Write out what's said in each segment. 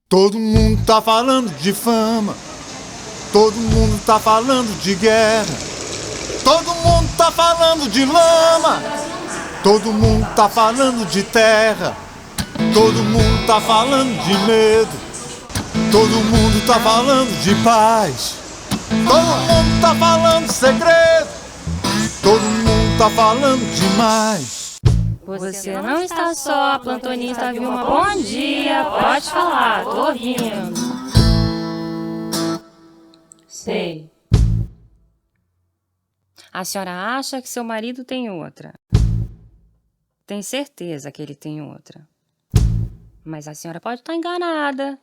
Todo mundo tá falando de fama, todo mundo tá falando de guerra, todo mundo tá falando de lama, todo mundo tá falando de terra, todo mundo tá falando de medo, todo mundo tá falando de paz, todo mundo tá falando de segredo, todo mundo tá falando demais. Você não está só, plantonista Vilma, bom dia, pode falar, tô ouvindo. Sei. A senhora acha que seu marido tem outra? Tem certeza que ele tem outra? Mas a senhora pode estar enganada.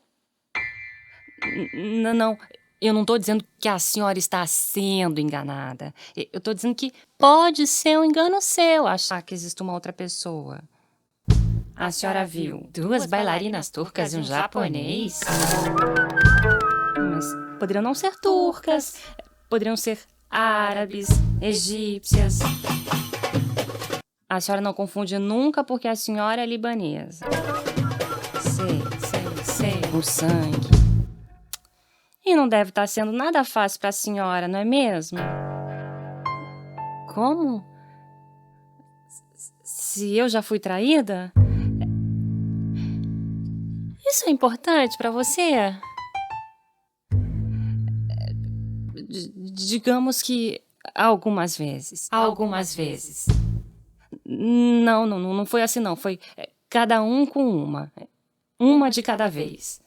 Não, eu não tô dizendo que a senhora está sendo enganada. Eu tô dizendo que pode ser um engano seu achar que existe uma outra pessoa. A senhora viu duas bailarinas turcas e um japonês? Mas poderiam não ser turcas, poderiam ser árabes, egípcias. A senhora não confunde nunca porque a senhora é libanesa. Sei, o sangue. E não deve estar sendo nada fácil para a senhora, não é mesmo? Como? Se eu já fui traída? Isso é importante para você? Digamos que algumas vezes. Não foi assim não. Foi cada um com uma. Uma de cada vez.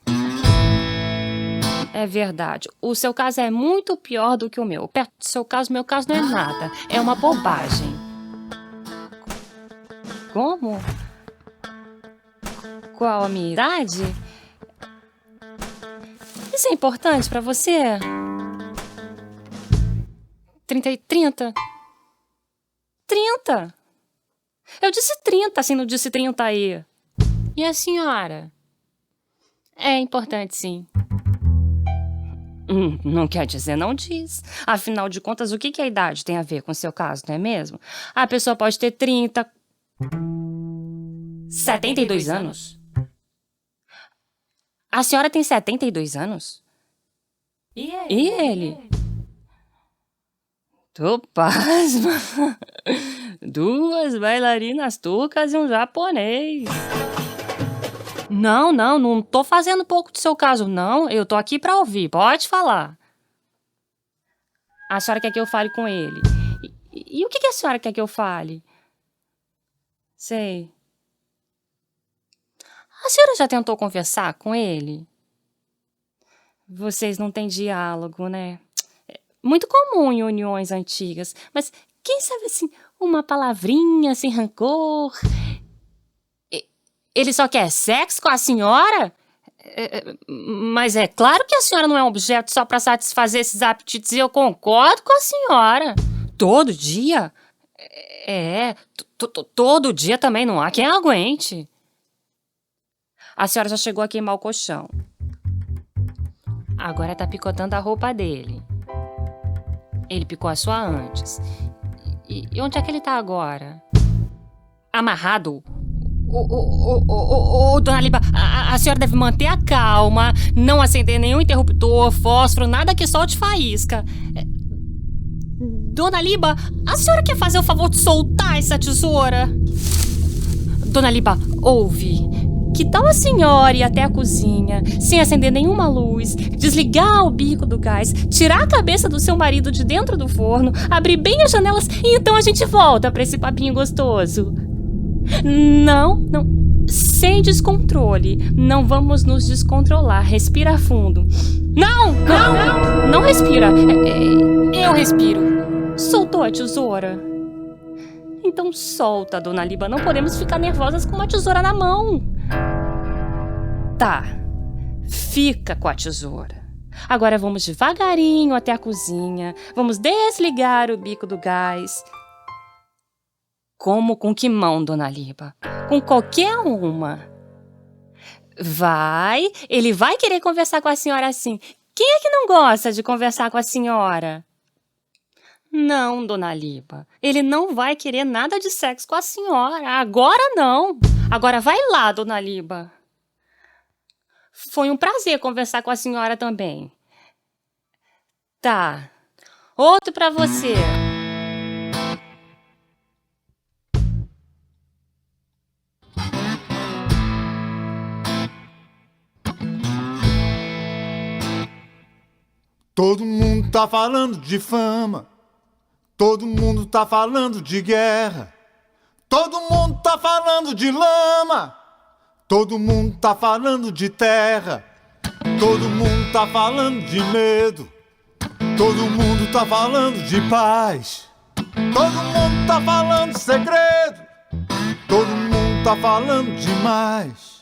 É verdade. O seu caso é muito pior do que o meu. Perto do seu caso, meu caso não é nada. É uma bobagem. Como? Qual a minha idade? Isso é importante pra você? 30? 30? Eu disse 30, assim, não disse 30 aí. E a senhora? É importante, sim. Não quer dizer, não diz. Afinal de contas, o que a idade tem a ver com o seu caso, não é mesmo? A pessoa pode ter 30... 72 anos? A senhora tem 72 anos? E ele? Tô pasma. Duas bailarinas turcas e um japonês. Não tô fazendo pouco do seu caso, não. Eu tô aqui pra ouvir, pode falar. A senhora quer que eu fale com ele. E o que a senhora quer que eu fale? Sei. A senhora já tentou conversar com ele? Vocês não têm diálogo, né? É muito comum em uniões antigas, mas quem sabe assim, uma palavrinha sem rancor... Ele só quer sexo com a senhora? Mas é claro que a senhora não é um objeto só para satisfazer esses apetites e eu concordo com a senhora. Todo dia? Todo dia também não há quem aguente. A senhora já chegou a queimar o colchão. Agora tá picotando a roupa dele. Ele picou a sua antes. E onde é que ele tá agora? Amarrado? Dona Liba, a senhora deve manter a calma, não acender nenhum interruptor, fósforo, nada que solte faísca. Dona Liba, a senhora quer fazer o favor de soltar essa tesoura? Dona Liba, ouve. Que tal a senhora ir até a cozinha, sem acender nenhuma luz, desligar o bico do gás, tirar a cabeça do seu marido de dentro do forno, abrir bem as janelas e então a gente volta pra esse papinho gostoso? Não, sem descontrole. Não vamos nos descontrolar. Respira fundo. Não respira. Eu respiro. Soltou a tesoura? Então solta, Dona Liba. Não podemos ficar nervosas com uma tesoura na mão. Tá, fica com a tesoura. Agora vamos devagarinho até a cozinha. Vamos desligar o bico do gás. Como com que mão, Dona Liba? Com qualquer uma. Ele vai querer conversar com a senhora assim. Quem é que não gosta de conversar com a senhora? Não, Dona Liba. Ele não vai querer nada de sexo com a senhora. Agora não. Agora vai lá, Dona Liba. Foi um prazer conversar com a senhora também. Tá. Outro pra você. Todo mundo tá falando de fama. Todo mundo tá falando de guerra. Todo mundo tá falando de lama. Todo mundo tá falando de terra. Todo mundo tá falando de medo. Todo mundo tá falando de paz. Todo mundo tá falando de segredo. Todo mundo tá falando demais.